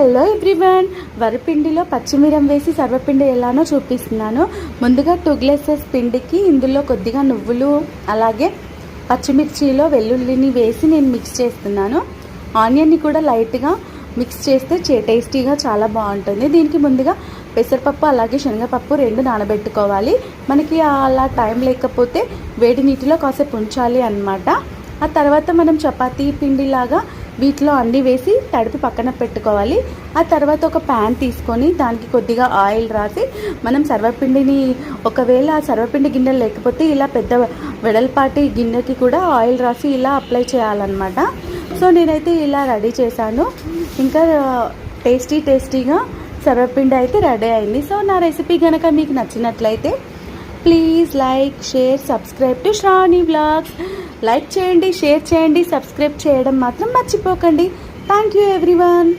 Hello everyone, వరిపిండిలో పచ్చిమిరం వేసి సర్వపిండి ఎలానో చూపిస్తున్నాను. ముందుగా 2 గ్లాసెస్ పిండికి ఇందులో కొద్దిగా నువ్వులు అలాగే పచ్చిమిర్చిలో వెల్లుల్లిని వేసి నేను మిక్స్ చేస్తున్నాను. ఆనియన్ని కూడా లైట్గా మిక్స్ చేస్తే టేస్టీగా చాలా బాగుంటుంది. దీనికి ముందుగా పెసరపప్పు అలాగే శనగపప్పు 2 నానబెట్టుకోవాలి. మనకి అలా టైం లేకపోతే వేడి నీటిలో కాసేపు ఉంచాలి అన్నమాట. ఆ తర్వాత మనం చపాతీ పిండిలాగా వీటిలో అన్నీ వేసి తడిపి పక్కన పెట్టుకోవాలి. ఆ తర్వాత ఒక ప్యాన్ తీసుకొని దానికి కొద్దిగా ఆయిల్ రాసి మనం సర్వపిండిని, ఒకవేళ ఆ సర్వపిండి గిన్నె లేకపోతే ఇలా పెద్ద వెడల్పాటి గిన్నెకి కూడా ఆయిల్ రాసి ఇలా అప్లై చేయాలన్నమాట. సో నేనైతే ఇలా రెడీ చేశాను. ఇంకా టేస్టీగా సర్వపిండి అయితే రెడీ అయింది. సో నా రెసిపీ కనుక మీకు నచ్చినట్లయితే please like, share, subscribe to Shravani vlogs. Like చేయండి, షేర్ చేయండి, సబ్స్క్రైబ్ చేయడం మాత్రం మర్చిపోకండి. Thank you everyone.